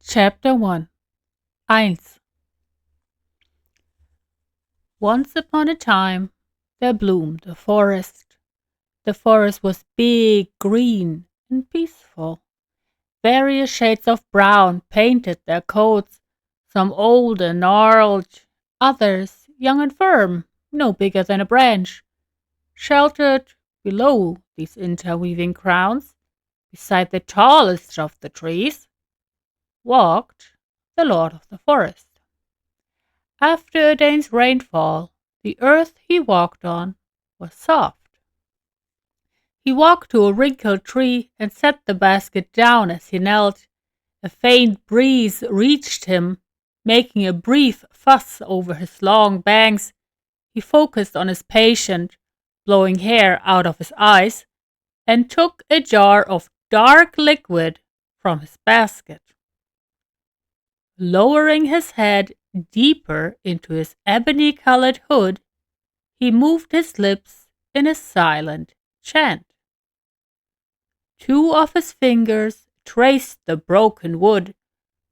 Chapter 1 1. Once upon a time, there bloomed a forest. The forest was big, green, and peaceful. Various shades of brown painted their coats, some old and gnarled, others young and firm, no bigger than a branch. Sheltered below these interweaving crowns, beside the tallest of the trees, walked the Lord of the Forest. After a day's rainfall, the earth he walked on was soft. He walked to a wrinkled tree and set the basket down as he knelt. A faint breeze reached him, making a brief fuss over his long bangs. He focused on his patient, blowing hair out of his eyes, and took a jar of dark liquid from his basket. Lowering his head deeper into his ebony-colored hood, he moved his lips in a silent chant. Two of his fingers traced the broken wood.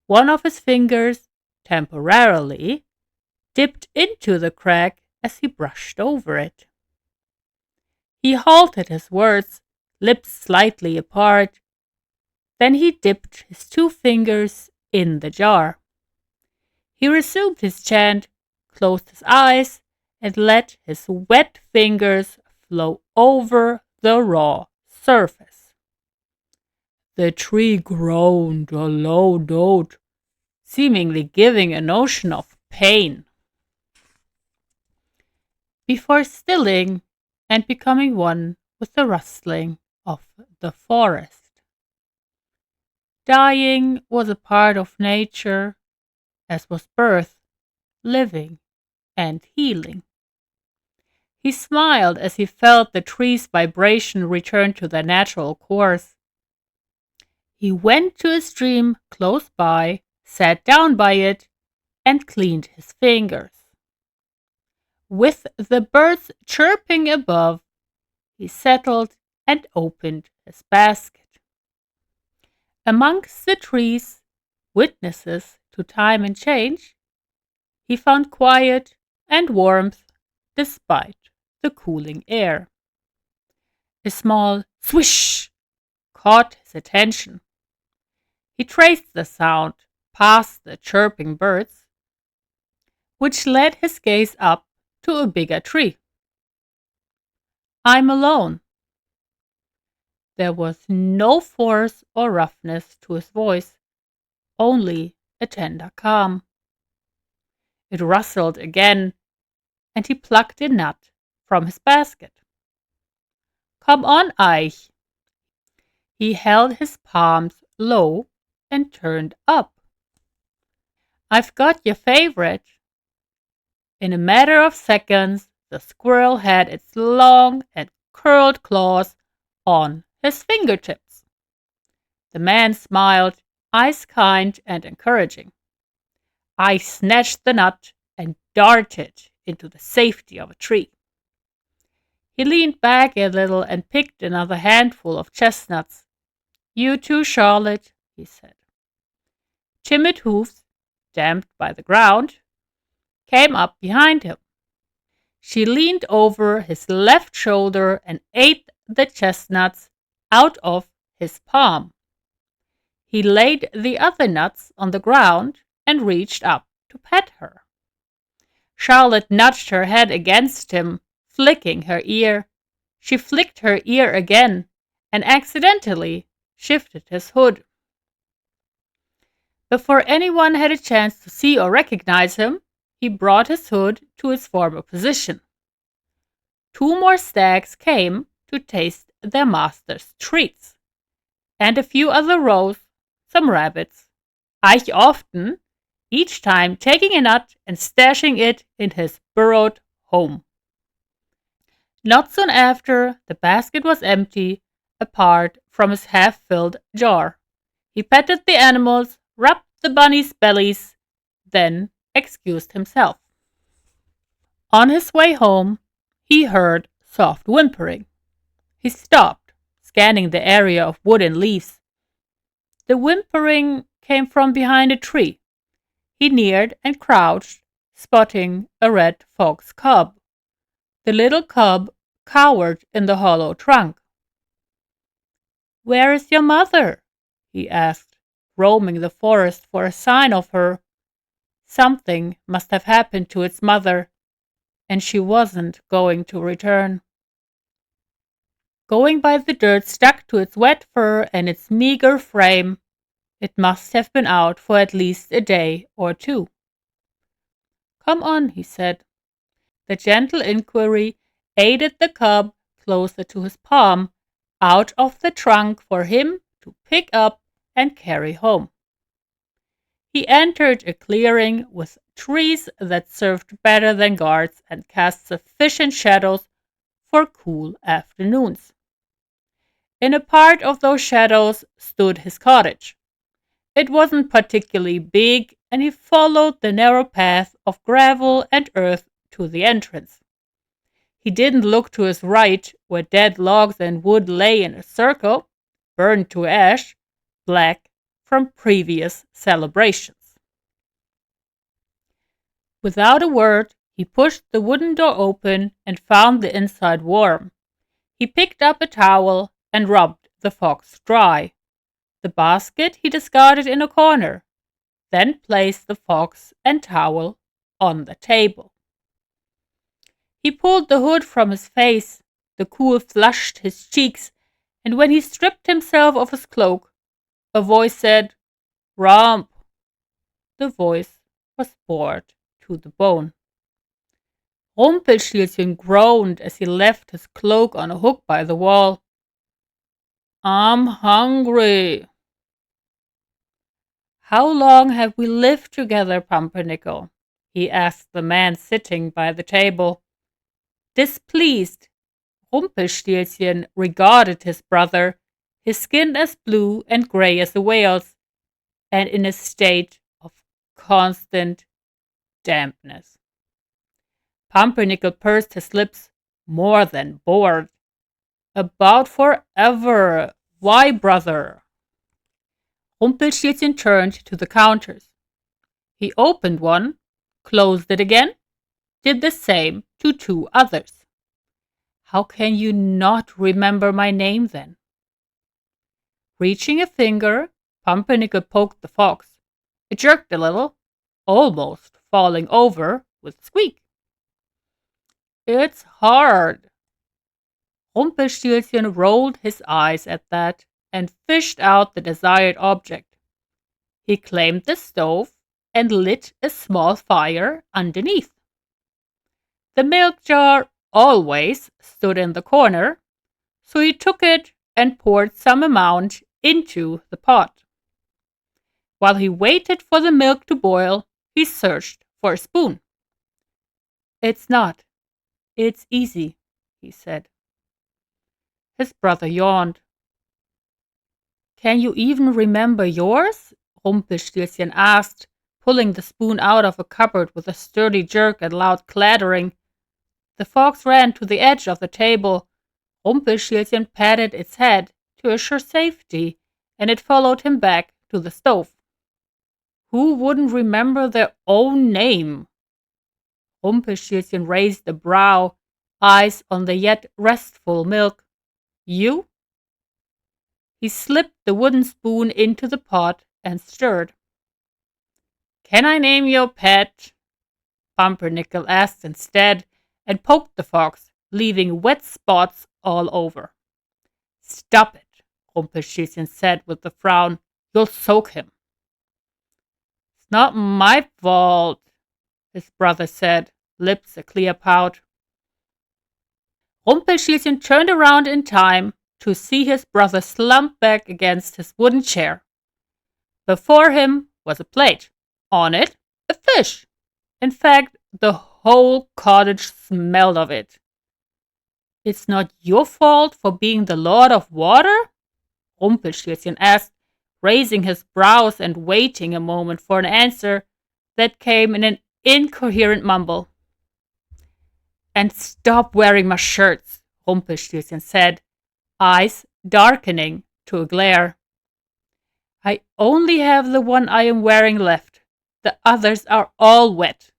One of his fingers, temporarily, dipped into the crack as he brushed over it. He halted his words, lips slightly apart. Then he dipped his two fingers in the jar. He resumed his chant, closed his eyes, and let his wet fingers flow over the raw surface. The tree groaned a low note, seemingly giving a notion of pain, before stilling and becoming one with the rustling of the forest. Dying was a part of nature, as was birth, living, and healing. He smiled as he felt the tree's vibration return to their natural course. He went to a stream close by, sat down by it, and cleaned his fingers. With the birds chirping above, he settled and opened his basket. Amongst the trees, witnesses to time and change, he found quiet and warmth despite the cooling air. A small swish caught his attention. He traced the sound past the chirping birds, which led his gaze up to a bigger tree. I'm alone. There was no force or roughness to his voice, only a tender calm. It rustled again, and he plucked a nut from his basket. Come on, Eich. He held his palms low and turned up. I've got your favorite. In a matter of seconds, the squirrel had its long and curled claws on his fingertips. The man smiled, eyes kind and encouraging. I snatched the nut and darted into the safety of a tree. He leaned back a little and picked another handful of chestnuts. You too, Charlotte, he said. Timid hoofs, damped by the ground, came up behind him. She leaned over his left shoulder and ate the chestnuts out of his palm. He laid the other nuts on the ground and reached up to pet her. Charlotte nudged her head against him, flicking her ear. She flicked her ear again and accidentally shifted his hood. Before anyone had a chance to see or recognize him, he brought his hood to its former position. Two more stags came to taste their master's treats, and a few other roes, some rabbits. Eich often, each time taking a nut and stashing it in his burrowed home. Not soon after, the basket was empty, apart from his half-filled jar. He petted the animals, rubbed the bunnies' bellies, then excused himself. On his way home, he heard soft whimpering. He stopped, scanning the area of wood and leaves. The whimpering came from behind a tree. He neared and crouched, spotting a red fox cub. The little cub cowered in the hollow trunk. "Where is your mother?" he asked, roaming the forest for a sign of her. Something must have happened to its mother, and she wasn't going to return. Going by the dirt stuck to its wet fur and its meager frame, it must have been out for at least a day or two. "Come on," he said. The gentle inquiry aided the cub closer to his palm, out of the trunk for him to pick up and carry home. He entered a clearing with trees that served better than guards and cast sufficient shadows for cool afternoons. In a part of those shadows stood his cottage. It wasn't particularly big, and he followed the narrow path of gravel and earth to the entrance. He didn't look to his right, where dead logs and wood lay in a circle, burned to ash, black from previous celebrations. Without a word, he pushed the wooden door open and found the inside warm. He picked up a towel and rubbed the fox dry. The basket he discarded in a corner, then placed the fox and towel on the table. He pulled the hood from his face. The cool flushed his cheeks, and when he stripped himself of his cloak, a voice said, "Rump." The voice was bored to the bone. Rumpelstilzchen groaned as he left his cloak on a hook by the wall. "I'm hungry." "How long have we lived together, Pumpernickel?" he asked the man sitting by the table. Displeased, Rumpelstilzchen regarded his brother, his skin as blue and grey as a whale's, and in a state of constant dampness. Pumpernickel pursed his lips, more than bored. "About forever. Why, brother?" Rumpelstilzchen turned to the counters. He opened one, closed it again, did the same to two others. "How can you not remember my name, then?" Reaching a finger, Pumpernickel poked the fox. It jerked a little, almost falling over with a squeak. "It's hard." Rumpelstilzchen rolled his eyes at that and fished out the desired object. He claimed the stove and lit a small fire underneath. The milk jar always stood in the corner, so he took it and poured some amount into the pot. While he waited for the milk to boil, he searched for a spoon. "It's not. It's easy," he said. His brother yawned. "Can you even remember yours?" Rumpelstilzchen asked, pulling the spoon out of a cupboard with a sturdy jerk and loud clattering. The fox ran to the edge of the table. Rumpelstilzchen patted its head to assure safety, and it followed him back to the stove. Who wouldn't remember their own name? Rumpelstilzchen raised a brow, eyes on the yet restful milk. "You?" He slipped the wooden spoon into the pot and stirred. "Can I name your pet?" Pumpernickel asked instead, and poked the fox, leaving wet spots all over. "Stop it," Rumpelstilzchen said with a frown. "You'll soak him." "It's not my fault," his brother said, lips a clear pout. Rumpelstilzchen turned around in time to see his brother slump back against his wooden chair. Before him was a plate. On it, a fish. In fact, the whole cottage smelled of it. "It's not your fault for being the Lord of Water?" Rumpelstilzchen asked, raising his brows and waiting a moment for an answer that came in an incoherent mumble. "And stop wearing my shirts," Rumpelstilzchen said, eyes darkening to a glare. I only have the one I am wearing left. The others are all wet.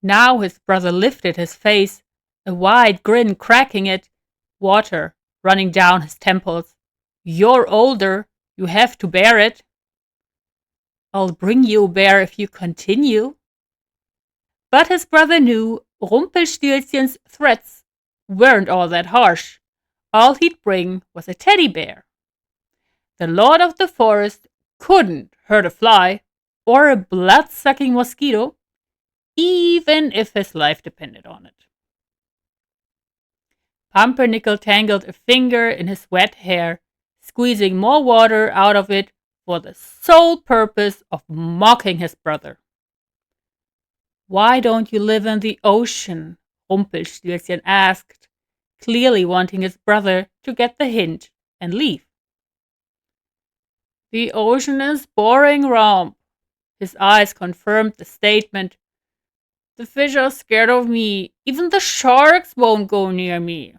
Now his brother lifted his face, a wide grin cracking it, water running down his temples. You're older. You have to bear it. I'll bring you a bear if you continue. But his brother knew Rumpelstilzchen's threats weren't all that harsh. All he'd bring was a teddy bear. The Lord of the Forest couldn't hurt a fly or a blood-sucking mosquito, even if his life depended on it. Pumpernickel tangled a finger in his wet hair, squeezing more water out of it for the sole purpose of mocking his brother. Why don't you live in the ocean? Rumpelstilzchen asked, clearly wanting his brother to get the hint and leave. The ocean is boring, Rump. His eyes confirmed the statement. The fish are scared of me. Even the sharks won't go near me.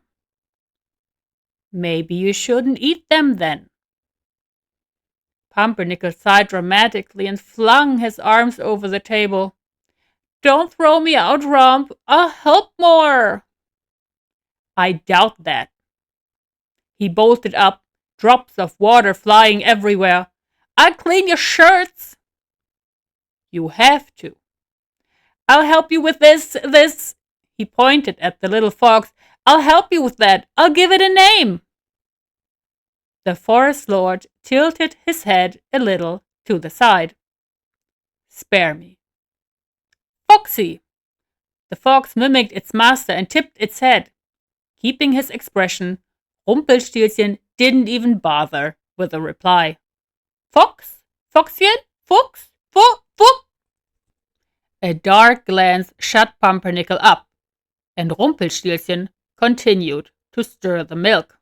Maybe you shouldn't eat them then. Pumpernickel sighed dramatically and flung his arms over the table. Don't throw me out, Rump. I'll help more. I doubt that. He bolted up, drops of water flying everywhere. I'll clean your shirts. You have to. I'll help you with this. He pointed at the little fox. I'll help you with that. I'll give it a name. The forest lord tilted his head a little to the side. Spare me. Foxy! The fox mimicked its master and tipped its head. Keeping his expression, Rumpelstilzchen didn't even bother with a reply. Fox? Foxchen? Fuchs? Fuchs? A dark glance shut Pumpernickel up, and Rumpelstilzchen continued to stir the milk.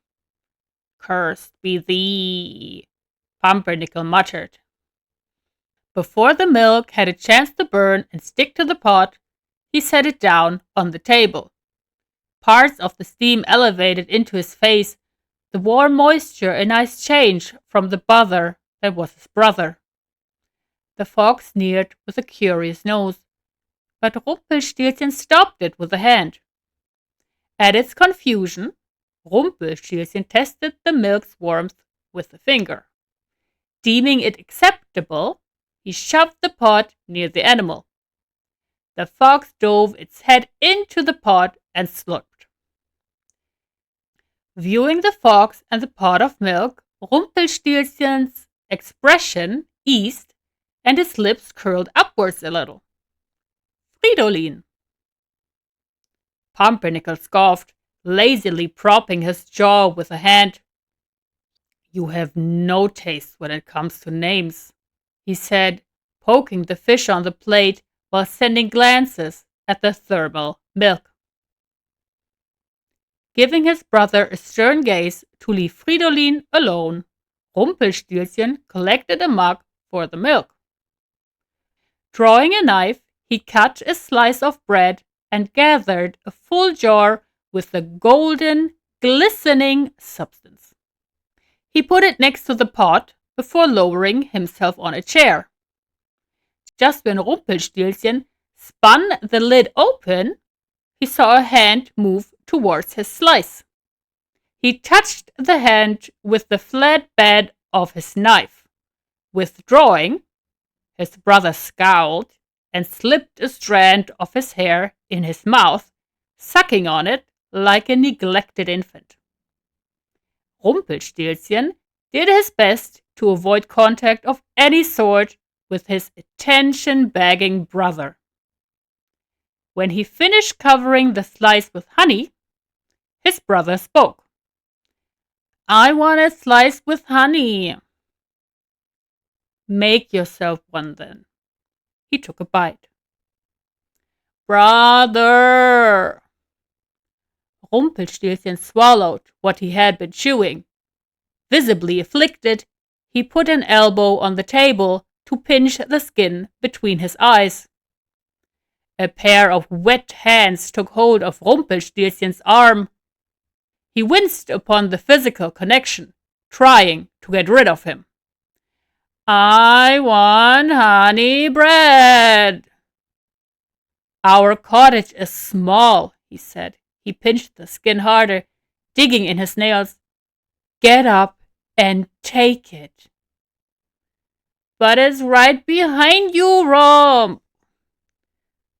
Cursed be thee, Pumpernickel muttered. Before the milk had a chance to burn and stick to the pot, he set it down on the table. Parts of the steam elevated into his face, the warm moisture a nice change from the bother that was his brother. The fox sneered with a curious nose, but Rumpelstilzchen stopped it with a hand. At its confusion, Rumpelstilzchen tested the milk's warmth with a finger. Deeming it acceptable, he shoved the pot near the animal. The fox dove its head into the pot and slurped. Viewing the fox and the pot of milk, Rumpelstilzchen's expression eased and his lips curled upwards a little. Fridolin. Pumpernickel scoffed, lazily propping his jaw with a hand. You have no taste when it comes to names, he said, poking the fish on the plate while sending glances at the thermal milk. Giving his brother a stern gaze to leave Fridolin alone, Rumpelstilzchen collected a mug for the milk. Drawing a knife, he cut a slice of bread and gathered a full jar with the golden, glistening substance. He put it next to the pot before lowering himself on a chair. Just when Rumpelstilzchen spun the lid open, he saw a hand move towards his slice. He touched the hand with the flat bed of his knife. Withdrawing, his brother scowled and slipped a strand of his hair in his mouth, sucking on it like a neglected infant. Rumpelstilzchen did his best to avoid contact of any sort with his attention-bagging brother. When he finished covering the slice with honey, his brother spoke. I want a slice with honey. Make yourself one then. He took a bite. Brother! Rumpelstilzchen swallowed what he had been chewing. Visibly afflicted, he put an elbow on the table to pinch the skin between his eyes. A pair of wet hands took hold of Rumpelstilzchen's arm. He winced upon the physical connection, trying to get rid of him. I want honey bread. Our cottage is small, he said. He pinched the skin harder, digging in his nails. Get up and take it. But it's right behind you, Rump.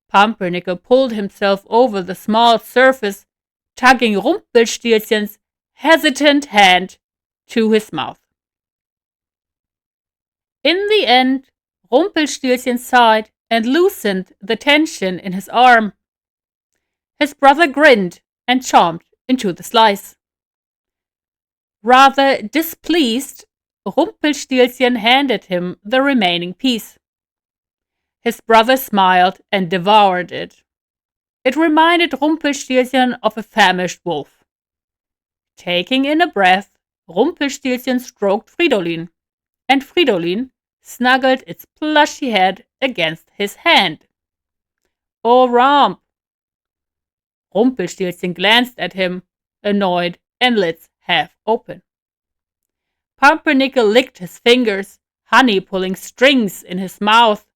Pumpernickel pulled himself over the small surface, tugging Rumpelstilzchen's hesitant hand to his mouth. In the end, Rumpelstilzchen sighed and loosened the tension in his arm. His brother grinned and chomped into the slice. Rather displeased, Rumpelstilzchen handed him the remaining piece. His brother smiled and devoured it. It reminded Rumpelstilzchen of a famished wolf. Taking in a breath, Rumpelstilzchen stroked Fridolin, and Fridolin snuggled its plushy head against his hand. Oh, Rump! Rumpelstilzchen glanced at him, annoyed and lids half open. Pumpernickel licked his fingers, honey pulling strings in his mouth.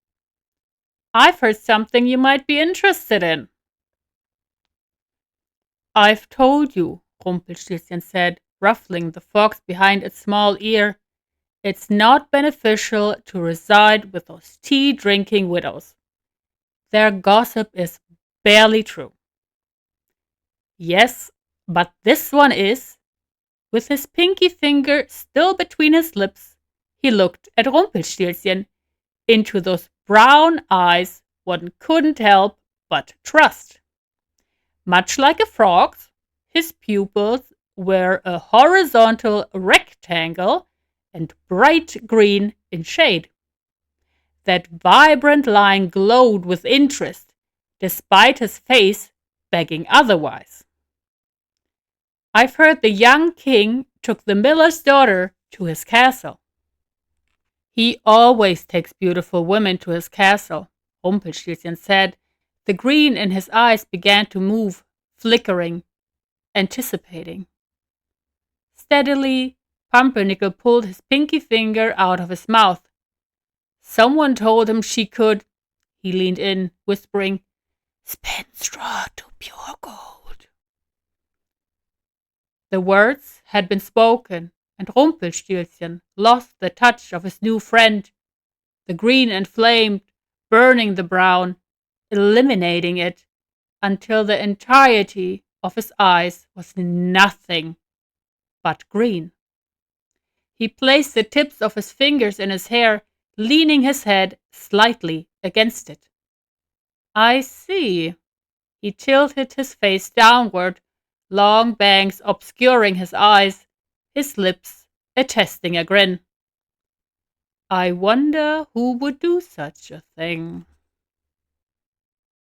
I've heard something you might be interested in. I've told you, Rumpelstilzchen said, ruffling the fox behind its small ear. It's not beneficial to reside with those tea-drinking widows. Their gossip is barely true. Yes, but this one is. With his pinky finger still between his lips, he looked at Rumpelstilzchen. Into those brown eyes one couldn't help but trust. Much like a frog's, his pupils were a horizontal rectangle and bright green in shade. That vibrant line glowed with interest, despite his face begging otherwise. I've heard the young king took the miller's daughter to his castle. He always takes beautiful women to his castle, Rumpelstilzchen said. The green in his eyes began to move, flickering, anticipating. Steadily, Pumpernickel pulled his pinky finger out of his mouth. Someone told him she could. He leaned in, whispering, spin straw to pure gold. The words had been spoken, and Rumpelstilzchen lost the touch of his new friend. The green inflamed, burning the brown, eliminating it, until the entirety of his eyes was nothing but green. He placed the tips of his fingers in his hair, leaning his head slightly against it. I see. He tilted his face downward, long bangs obscuring his eyes, his lips attesting a grin. I wonder who would do such a thing.